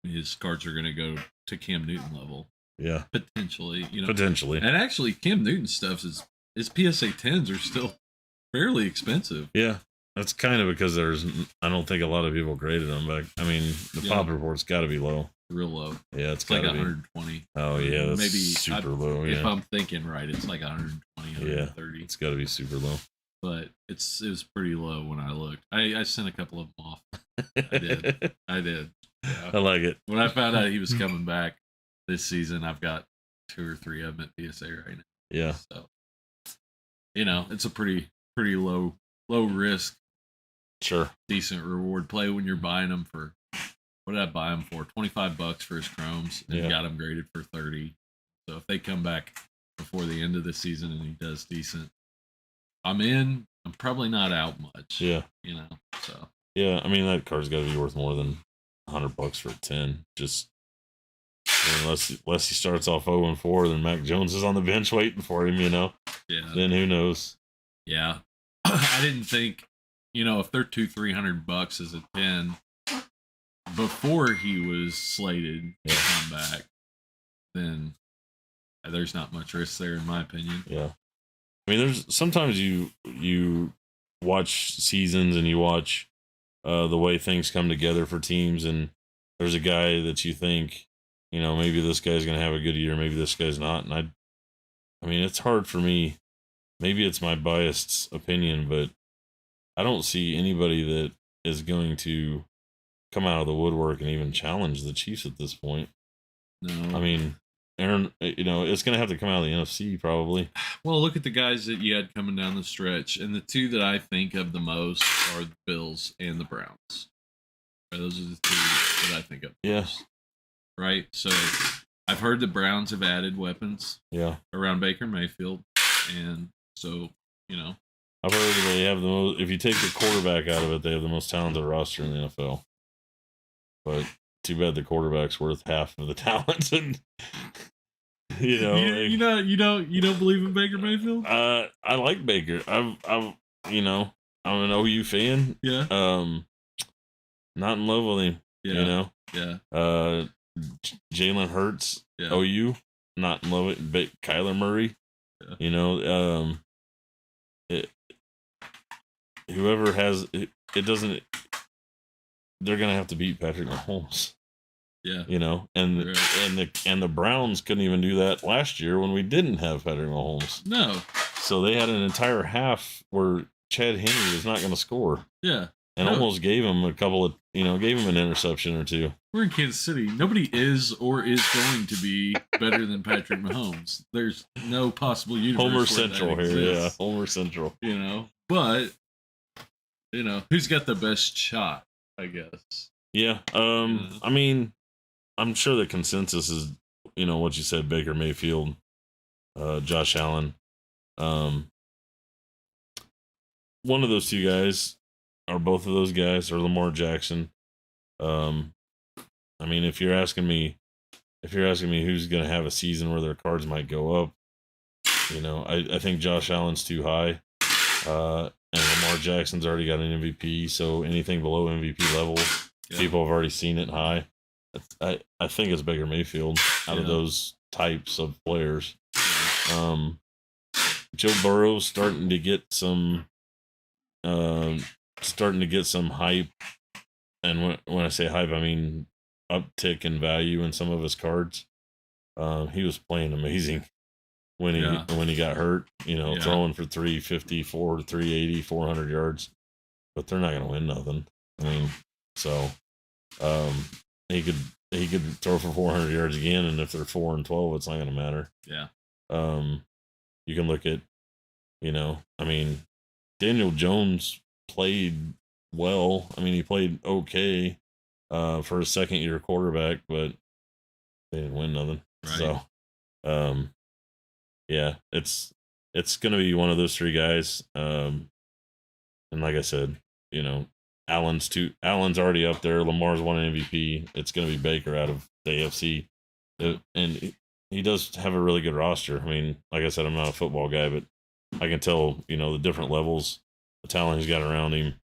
his cards are going to go to Cam Newton level. Yeah. Potentially. Potentially. And actually, Cam Newton stuff his PSA 10s are still fairly expensive. Yeah. That's kind of because I don't think a lot of people graded them, but the pop report's got to be low. Real low. Yeah, it's like gotta 120. Oh yeah, that's maybe super low. Yeah. If I'm thinking right, it's like 120, 130. Yeah, it's got to be super low. But it was pretty low when I looked. I sent a couple of them off. I did. Yeah. I like it. When I found out he was coming back this season, I've got 2 or 3 of them at PSA right now. Yeah. So, it's a pretty low risk. Sure. Decent reward play when you're buying them for. What did I buy him for? $25 for his chromes, and got him graded for 30. So if they come back before the end of the season and he does decent, I'm in. I'm probably not out much. Yeah. So. Yeah, that card's got to be worth more than $100 for a 10. Just unless he starts off 0-4, then Mac Jones is on the bench waiting for him. Yeah. Then who knows? Yeah. I didn't think, if they're $200-300 as a 10 before he was slated to come back, then there's not much risk there, in my opinion. Yeah. I mean, there's sometimes you watch seasons and you watch the way things come together for teams, and there's a guy that you think, maybe this guy's going to have a good year, maybe this guy's not. And I mean, it's hard for me. Maybe it's my biased opinion, but I don't see anybody that is going to come out of the woodwork and even challenge the Chiefs at this point. No. I mean, Aaron, it's going to have to come out of the NFC probably. Well, look at the guys that you had coming down the stretch, and the two that I think of the most are the Bills and the Browns. Right, those are the two that I think of. Yes. Right? So I've heard the Browns have added weapons around Baker Mayfield, and so, I've heard they have the most, if you take the quarterback out of it, they have the most talented roster in the NFL. But too bad the quarterback's worth half of the talent, and you don't believe in Baker Mayfield? I like Baker. I'm an OU fan. Yeah. Not in love with him. Yeah. Yeah. Jalen Hurts. Yeah. OU. Not in love with Kyler Murray. Yeah. Whoever has it doesn't. They're gonna have to beat Patrick Mahomes. Yeah. And the Browns couldn't even do that last year when we didn't have Patrick Mahomes. No. So they had an entire half where Chad Henry was not going to score. Yeah. And almost gave him a couple of, gave him an interception or two. We're in Kansas City. Nobody is or is going to be better than Patrick Mahomes. There's no possible universe. Homer Central here, yeah. Homer Central. But who's got the best shot, I guess. Yeah. I mean, I'm sure the consensus is, what you said, Baker Mayfield, Josh Allen. One of those two guys, or both of those guys, or Lamar Jackson. I mean, if you're asking me who's going to have a season where their cards might go up, I think Josh Allen's too high. And Lamar Jackson's already got an MVP, so anything below MVP level, people have already seen it high. I think it's Baker Mayfield out of those types of players. Joe Burrow's starting to get some hype, and when I say hype, I mean uptick in value in some of his cards. He was playing amazing when he got hurt, throwing for 350, 380, 400 yards, but they're not going to win nothing. I mean, so he could throw for 400 yards again, and if they're 4-12, it's not going to matter. Yeah. You can look at, I mean, Daniel Jones played well. I mean, he played okay for a second-year quarterback, but they didn't win nothing. Right. So, yeah, it's going to be one of those three guys. And like I said, Allen's already up there. Lamar's won an MVP. It's going to be Baker out of the AFC. And he does have a really good roster. I mean, like I said, I'm not a football guy, but I can tell, the different levels, the talent he's got around him.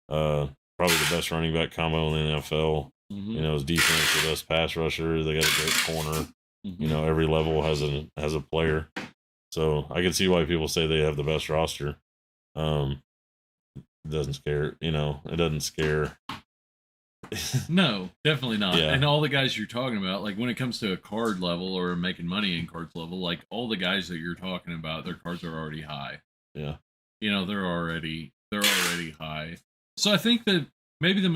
Probably the best running back combo in the NFL. Mm-hmm. His defense, the best pass rusher. They got a great corner. Mm-hmm. Every level has a player. So I can see why people say they have the best roster. It doesn't scare, it doesn't scare. No, definitely not. Yeah. And all the guys you're talking about, like when it comes to a card level or making money in cards level, like all the guys that you're talking about, their cards are already high. Yeah. They're already high. So I think that maybe the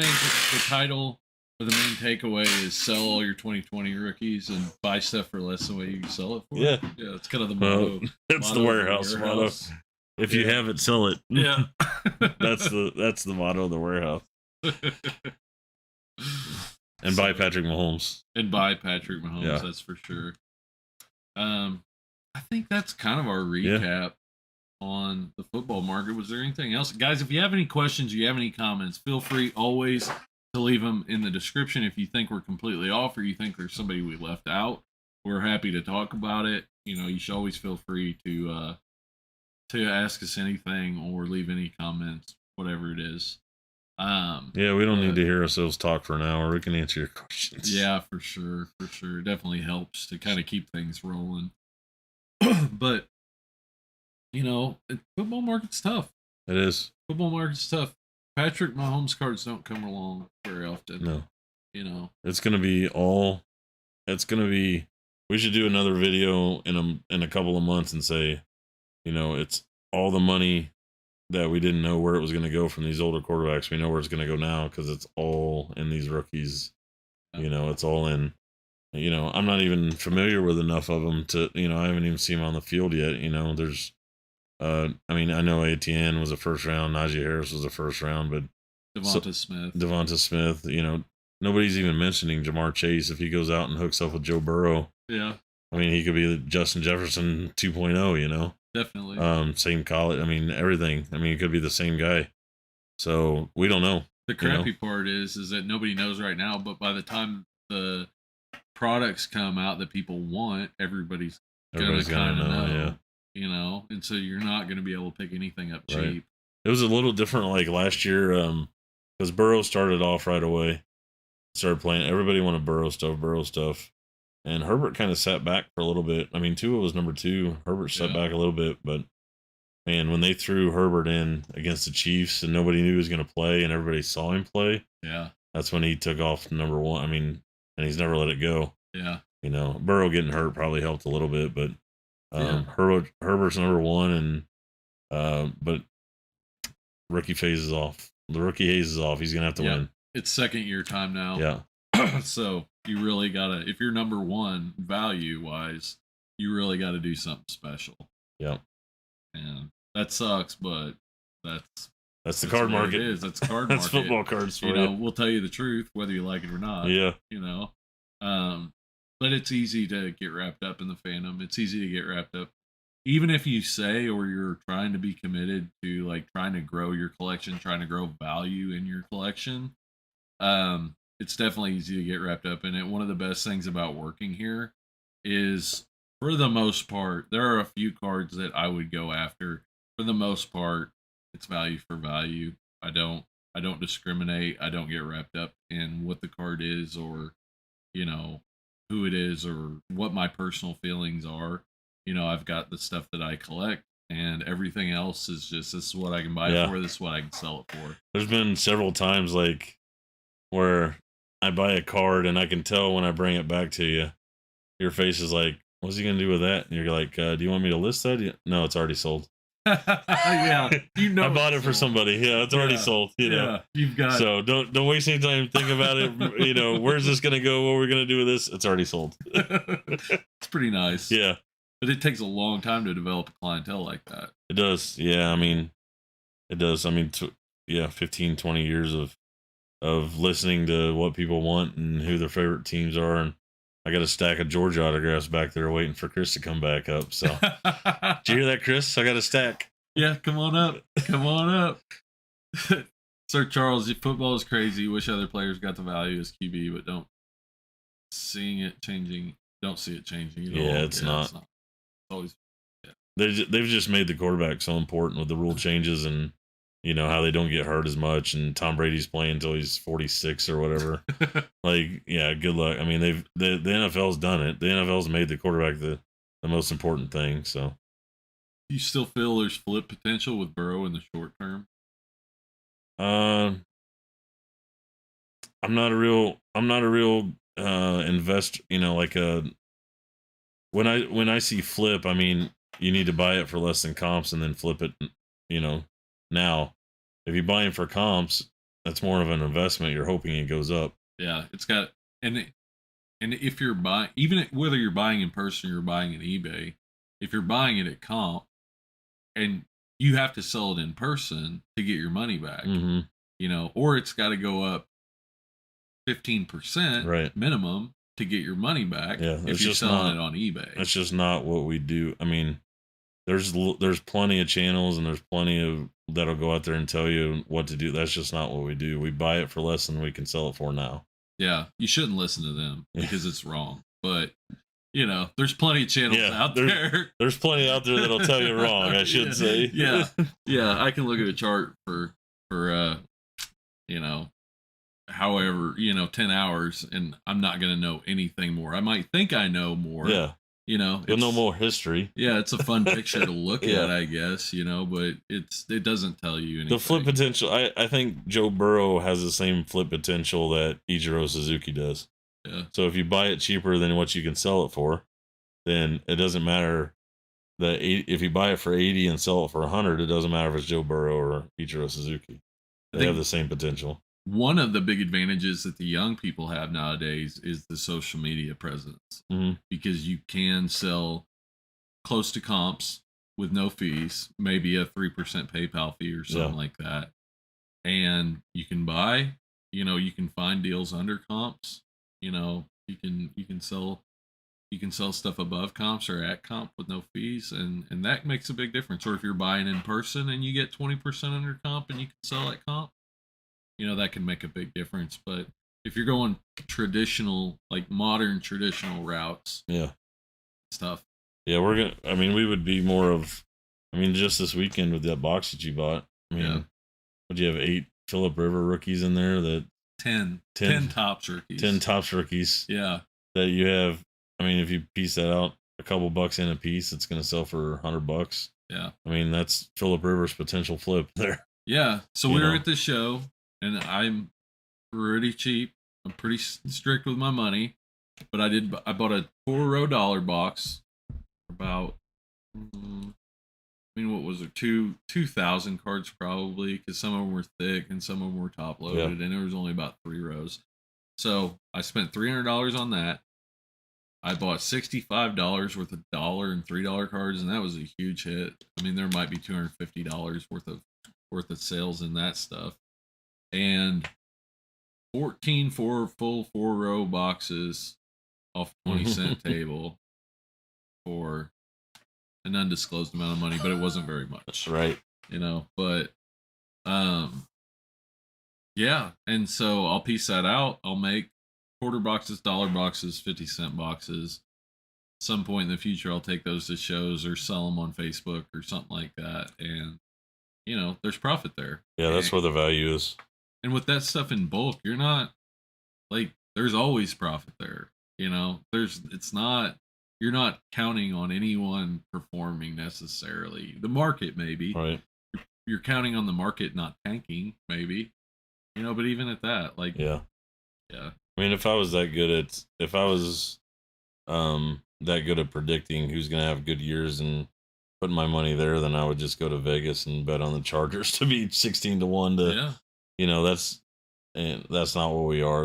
title or the main takeaway is sell all your 2020 rookies and buy stuff for less than what you can sell it for. Yeah. Yeah, that's kind of the motto. That's the warehouse motto. If you have it, sell it. Yeah. That's the motto of the warehouse. And buy Patrick Mahomes. Yeah. That's for sure. I think that's kind of our recap on the football market. Was there anything else? Guys, if you have any questions, you have any comments, feel free always to leave them in the description. If you think we're completely off or you think there's somebody we left out, we're happy to talk about it. You should always feel free to to ask us anything or leave any comments, whatever it is. Yeah, we don't need to hear ourselves talk for an hour. We can answer your questions. Yeah, for sure. For sure. It definitely helps to kind of keep things rolling. But, football market's tough. It is. Football market's tough. Patrick Mahomes cards don't come along very often. No. It's going to be we should do another video in a couple of months and say, it's all the money that we didn't know where it was going to go from these older quarterbacks. We know where it's going to go now because it's all in these rookies. It's all in. I'm not even familiar with enough of them to, I haven't even seen them on the field yet. There's, I know ATN was a first round, Najee Harris was a first round, but Devonta Smith, nobody's even mentioning Jamar Chase. If he goes out and hooks up with Joe Burrow, yeah, he could be Justin Jefferson 2.0, Definitely. Same college. Everything. It could be the same guy. So we don't know. The crappy part is that nobody knows right now, but by the time the products come out that people want, everybody's gonna kind of know. Yeah. And so you're not gonna be able to pick anything up cheap. Right. It was a little different like last year, because Burrow started off right away. Started playing. Everybody wanted Burrow stuff. And Herbert kind of sat back for a little bit. Tua was number 2. Herbert sat back a little bit, but man, when they threw Herbert in against the Chiefs and nobody knew he was going to play and everybody saw him play, that's when he took off number 1. And he's never let it go. Yeah. Burrow getting hurt probably helped a little bit, but Herbert's number 1, and but rookie phase is off. The rookie haze is off. He's going to have to win. It's second year time now. Yeah. So you really gotta, if you're number 1 value wise, you really got to do something special. Yeah. And that sucks, but that's the card market. It is. That's card that's market. Football cards for you. We'll tell you the truth, whether you like it or not. Yeah. But it's easy to get wrapped up in the fandom. It's easy to get wrapped up. Even if you say, or you're trying to be committed to like trying to grow your collection, trying to grow value in your collection, it's definitely easy to get wrapped up in it. One of the best things about working here is, for the most part, there are a few cards that I would go after. For the most part, it's value for value. I don't discriminate. I don't get wrapped up in what the card is, or who it is, or what my personal feelings are. I've got the stuff that I collect, and everything else is just, this is what I can buy it for, this is what I can sell it for. There's been several times like where I buy a card and I can tell when I bring it back to you, your face is like, what's he gonna do with that? And you're like, do you want me to list that? No, it's already sold. Yeah, I bought it for somebody. Yeah, it's already sold. Yeah, you've got. So don't waste any time thinking about it. Where's this gonna go? What we're gonna do with this? It's already sold. It's pretty nice. Yeah, but it takes a long time to develop a clientele like that. It does. Yeah, it does. 15, 20 years of listening to what people want and who their favorite teams are, and I got a stack of Georgia autographs back there waiting for Chris to come back up. So, did you hear that, Chris? I got a stack. Yeah, come on up. Come on up. Sir Charles, football is crazy. Wish other players got the value as QB, but don't see it changing. Yeah, it's not. It's always. Yeah. They've just made the quarterback so important with the rule changes and how they don't get hurt as much, and Tom Brady's playing until he's 46 or whatever. Good luck. The NFL's done it. The NFL's made the quarterback the most important thing. So, you still feel there's flip potential with Burrow in the short term? I'm not a real investor. When I see flip, you need to buy it for less than comps and then flip it. Now, if you buy them for comps, that's more of an investment. You're hoping it goes up. Yeah, it's got, and if you're buying, even whether you're buying in person or you're buying in eBay, if you're buying it at comp, and you have to sell it in person to get your money back, or it's got to go up 15% minimum to get your money back. Yeah, if you're selling it on eBay, that's just not what we do. There's plenty of channels and there's plenty of that'll go out there and tell you what to do. That's just not what we do. We buy it for less than we can sell it for now. Yeah, you shouldn't listen to them because it's wrong. But you know, there's plenty of channels out there. There's plenty out there that'll tell you wrong, I should say. Yeah. I can look at a chart for you know, however, 10 hours, and I'm not going to know anything more. I might think I know more. Yeah. You'll know more history. Yeah, it's a fun picture to look at, I guess, but it doesn't tell you anything. The flip potential, I think Joe Burrow has the same flip potential that Ichiro Suzuki does. Yeah. So if you buy it cheaper than what you can sell it for, then it doesn't matter that if you buy it for 80 and sell it for 100, it doesn't matter if it's Joe Burrow or Ichiro Suzuki. They have the same potential. One of the big advantages that the young people have nowadays is the social media presence, because you can sell close to comps with no fees, maybe a 3% PayPal fee or something like that. And you can buy, you can find deals under comps, you can sell stuff above comps or at comp with no fees, and that makes a big difference. Or if you're buying in person and you get 20% under comp and you can sell at comp, that can make a big difference. But if you're going traditional, like modern traditional routes, it's tough. Yeah, we would be more of, just this weekend with that box that you bought, would you have 8 Phillip River rookies in there? That 10 Topps rookies. 10 Topps rookies. Yeah. That you have, if you piece that out, a couple bucks in a piece, it's going to sell for $100. Yeah. That's Phillip Rivers' potential flip there. Yeah. So we were at the show, and I'm pretty cheap. I'm pretty strict with my money, but I bought a 4-row dollar box for about, what was it? 2,000 cards probably, because some of them were thick and some of them were top loaded, and there was only about 3 rows. So I spent $300 on that. I bought $65 worth of $1 and $3 cards, and that was a huge hit. There might be $250 worth of sales in that stuff, and 14 full 4-row boxes off 20-cent table for an undisclosed amount of money, but it wasn't very much. Right. But and so I'll piece that out. I'll make quarter boxes, dollar boxes, 50-cent boxes. At some point in the future, I'll take those to shows or sell them on Facebook or something like that. And, there's profit there. Yeah, that's where the value is. And with that stuff in bulk, you're not, there's always profit there. You're not counting on anyone performing necessarily. The market, maybe. Right. You're counting on the market not tanking, maybe. But even at that, Yeah. Yeah. If I was that good at predicting who's going to have good years and putting my money there, then I would just go to Vegas and bet on the Chargers to be 16-1 that's not what we are.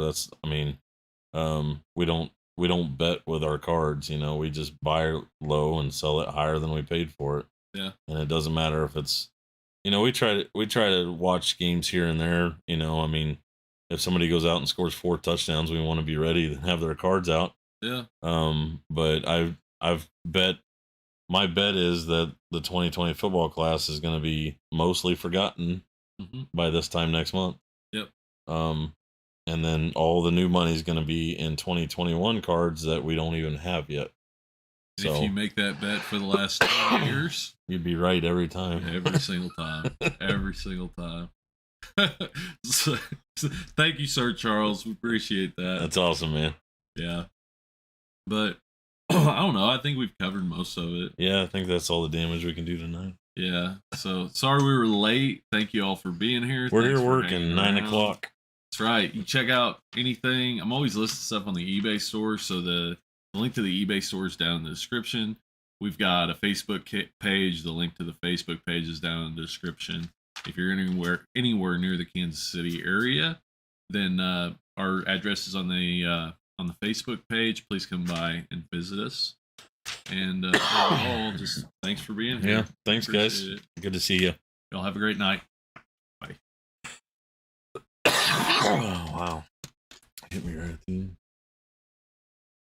We don't bet with our cards, we just buy low and sell it higher than we paid for it. Yeah. And it doesn't matter if it's, we try to watch games here and there, if somebody goes out and scores 4 touchdowns, we want to be ready to have their cards out. Yeah. But I've bet, my bet is that the 2020 football class is going to be mostly forgotten by this time next month. Yep. And then all the new money is going to be in 2021 cards that we don't even have yet. So, if you make that bet for the last 2 years, you'd be right every time. Every single time. Every single time. So, thank you, Sir Charles. We appreciate that. That's awesome, man. Yeah. But I don't know. I think we've covered most of it. Yeah, I think that's all the damage we can do tonight. Yeah. So sorry we were late. Thank you all for being here. We're here working 9 o'clock. That's right. You check out anything. I'm always listing stuff on the eBay store. So the link to the eBay store is down in the description. We've got a Facebook page. The link to the Facebook page is down in the description. If you're anywhere near the Kansas City area, then our address is on the Facebook page. Please come by and visit us. And overall, just thanks for being here. Yeah, thanks, guys. Good to see you. Y'all have a great night. Bye. Oh, wow. Hit me right at the end.